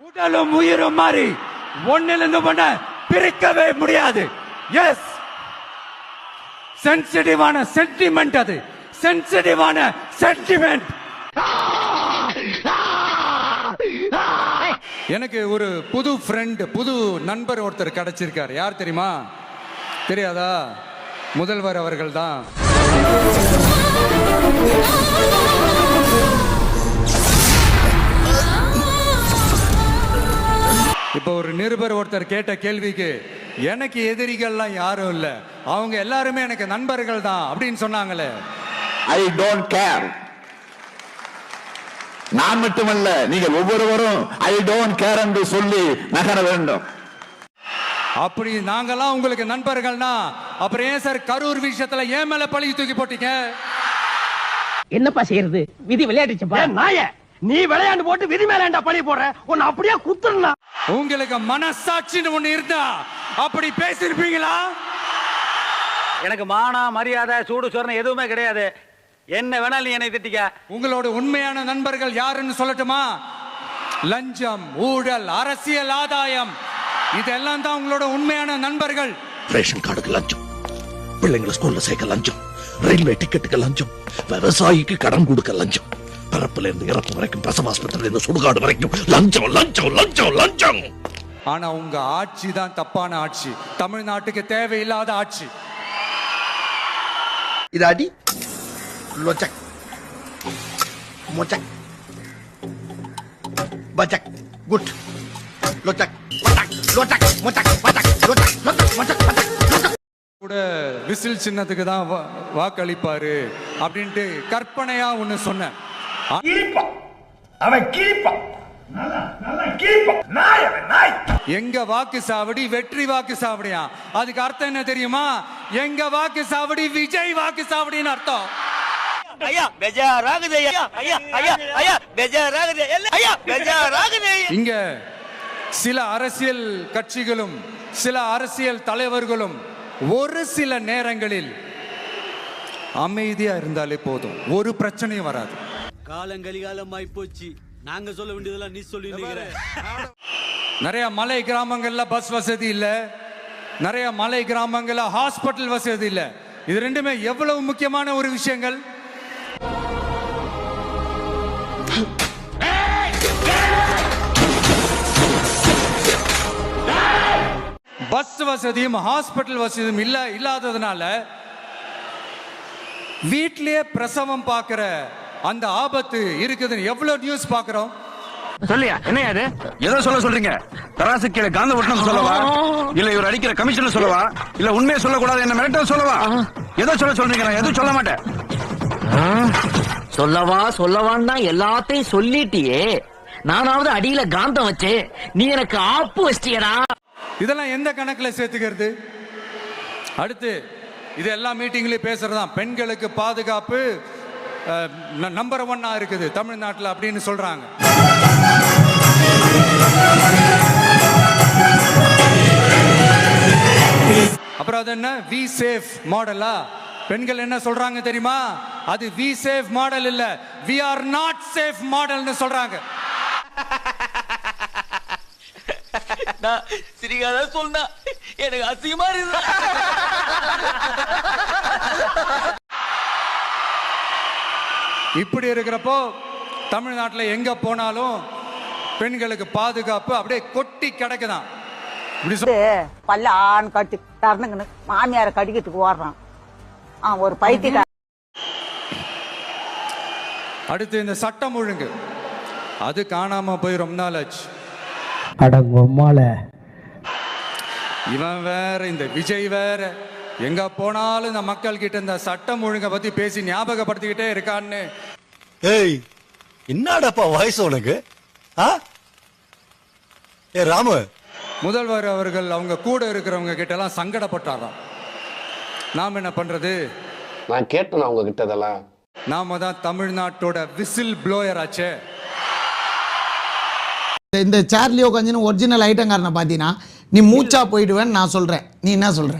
உடலும் உயிரும் மாறி ஒன்னிலிருந்து ஒண்ண பிரிக்கவே முடியாது. எஸ், சென்சிட்டிவான சென்டிமெண்ட், அது சென்சிட்டிவான சென்டிமெண்ட். எனக்கு ஒரு புது ஃப்ரெண்ட், புது நண்பர் ஒருத்தர் கிடைச்சிருக்கார். யார் தெரியுமா? தெரியாதா? முதல்வர் அவர்கள் தான். இப்போ ஒரு நிருபர் ஒருத்தர் கேட்ட கேள்விக்கு எனக்கு எதிரிகள்லாம் யாரும் இல்ல, அவங்க எல்லாருமே எனக்கு நண்பர்கள் தான் அப்படின்னு சொன்னாங்களே. I don't care. நான் மட்டுமல்ல, நீங்கள் ஒவ்வொருவரும் ஐ டோன்ட் கேர் என்று சொல்லி நகர வேண்டும். அப்படி நாங்கெல்லாம் உங்களுக்கு நண்பர்கள்னா அப்புறம் ஏன் சார் கரூர் விஷயத்துல ஏன் மேல பழி தூக்கி போட்டீங்க? என்னப்பா செய்யறது, விதி விளையாடுச்சுப்பா. நாய, நீ விளையாண்டு போட்டு விதி மேலேண்டா பழி போடுற, உன்னை அப்படியே குத்துறா. உங்களுக்கு மனசாட்சின்னு ஒண்ணு இருந்தா அப்படி பேசிருப்பீங்களா? எனக்கு மானா மரியாதை சூடு சொரணை எதுவுமே கிடையாது. என்ன வேணாலும் நீ என்னை திட்டிக்க. உங்களோட உண்மையான நண்பர்கள் யாருன்னு சொல்லட்டுமா? லஞ்சம், ஊழல், அரசியல் ஆதாயம், இதெல்லாம் தான் உங்களோட உண்மையான நண்பர்கள். ரேஷன் கார்டுக்கு லஞ்சம், பிள்ளைங்களை ஸ்கூல்ல சேர்க்க லஞ்சம், ரயில்வே டிக்கெட்டுக்கு லஞ்சம், விவசாயிக்கு கடன் கொடுக்க லஞ்சம், பரப்புல இருந்து இறப்பு வரைக்கும், பிரசவாஸ்பத்திரியில இருந்து சுடுகாடு வரைக்கும் லஞ்சம் லஞ்சம் லஞ்சம் லஞ்சம். ஆனா உங்க ஆட்சி தான் தப்பான ஆட்சி, தமிழ்நாட்டுக்கு தேவையில்லாத ஆட்சி. இது அடி லோச்சக் மோச்சக் பச்சக் குட் லோச்சக் லோச்சக் மோச்சக் பச்சக் லோச்சக் லோச்சக் மோச்சக் பச்சக் கூட விசில் சின்னத்துக்கு தான் வாக்களிப்பாரு அப்படின்ட்டு கற்பனையா ஒண்ணு சொன்னேன். எங்க வாக்கு சாவடி வெற்றி வாக்கு சாவடியா? அதுக்கு அர்த்தம் என்ன தெரியுமா? எங்க வாக்கு சாவடி விஜய் வாக்கு சாவடின்னு அர்த்தம். ஐயா பெஜாராகுது, ஐயா ஐயா ஐயா ஐயா பெஜாராகுது, ஐயா பெஜாராகுது. இங்க சில அரசியல் கட்சிகளும் சில அரசியல் தலைவர்களும் ஒரு சில நேரங்களில் அமைதியா இருந்தாலே போதும், ஒரு பிரச்சனையும் வராது. காலங்கலிகாலமாய் போச்சு, நாங்க சொல்ல வேண்டியதெல்லாம் நீ சொல்லி. நிறைய மலை கிராமங்கள்ல பஸ் வசதி இல்ல, நிறைய மலை கிராமங்கள்ல ஹாஸ்பிட்டல் வசதி இல்ல. இது ரெண்டுமே எவ்வளவு முக்கியமான ஒரு விஷயங்கள். பஸ் வசதியும் ஹாஸ்பிட்டல் வசதியும் இல்லாததுனால வீட்டிலேயே பிரசவம் பார்க்கிற அந்த ஆபத்து இருக்குதுன்னு எவ்வளவு நியூஸ் பார்க்கிறோம். சொல்லியா என்ன அது? எதை சொல்றீங்க? தராசு கீழே காந்த ஒட்டணும் சொல்லவா, இல்ல இவர் அடிக்கிற கமிஷன் சொல்லவா, இல்ல உண்மையை சொல்லக்கூடாது என்ன மிரட்ட சொல்லவா? எதை சொல்றீங்க? நான் எதுவும் சொல்ல மாட்டேன். சொல்லவான்னு தான் எல்லாத்தையும் சொல்லிட்டியே. நானாவது அடியில காந்தம் வச்சு நீ எனக்கு ஆப்பு வச்சிட்டியடா. இதெல்லாம் எந்த கணக்குல சேர்த்துக்கிறது? அடுத்து இது எல்லா மீட்டிங்லயும் பேசுறதுதான், பெண்களுக்கு பாதுகாப்பு நம்பர் 1 இருக்குது தமிழ்நாட்டில் அப்படின்னு சொல்றாங்க. அப்புறம் அது என்ன வி சேஃப் மாடலா? பெண்கள் என்ன சொல்றாங்க தெரியுமா? அது வி சேஃப் மாடல் இல்ல, வி ஆர் நாட் சேஃப் மாடல்னு சொல்றாங்க. சிரிக்காத சொன்னா எனக்கு அசிங்கமா இருக்கு. இப்படி இருக்கிறப்போ தமிழ்நாட்டில் எங்க போனாலும் பெண்களுக்கு பாதுகாப்பு அப்படியே கொட்டி கிடக்குதான். பல்ல ஆண் கட்டி தரணுங்கன்னு மாமியார கடிக்கிறதுக்கு ஓடுறான் ஒரு பைத்திய. அடுத்து இந்த சட்டம் ஒழுங்கு, அது காணாம போய் ரொம்ப நாள் ஆச்சு. இவன் வேற, இந்த விஜய் வேற, எங்க போனாலும் இந்த மக்கள் கிட்ட இந்த சட்டம் ஒழுங்கை பத்தி பேசி ஞாபகப்படுத்திக்கிட்டே இருக்கான்னு. ஏய், என்னடாப்பா வாய்ஸ் உனக்கு? ஏ ராமு, முதல்வர் அவர்கள் அவங்க கூட இருக்கிறவங்க கிட்ட எல்லாம் சங்கடப்பட்டாராம். நாம என்ன பண்றது? நான் கேட்டேன் அவங்க கிட்டதெல்லாம். நாம தான் தமிழ்நாட்டோட விசில் ப்ளோயர் ஆச்சே. இந்த சார்லியோ கொஞ்சம் ஒரிஜினல் ஐட்டங்காரனை பார்த்தீங்கன்னா நீ மூச்சா போயிடுவேன்னு நான் சொல்றேன். நீ என்ன சொல்ற?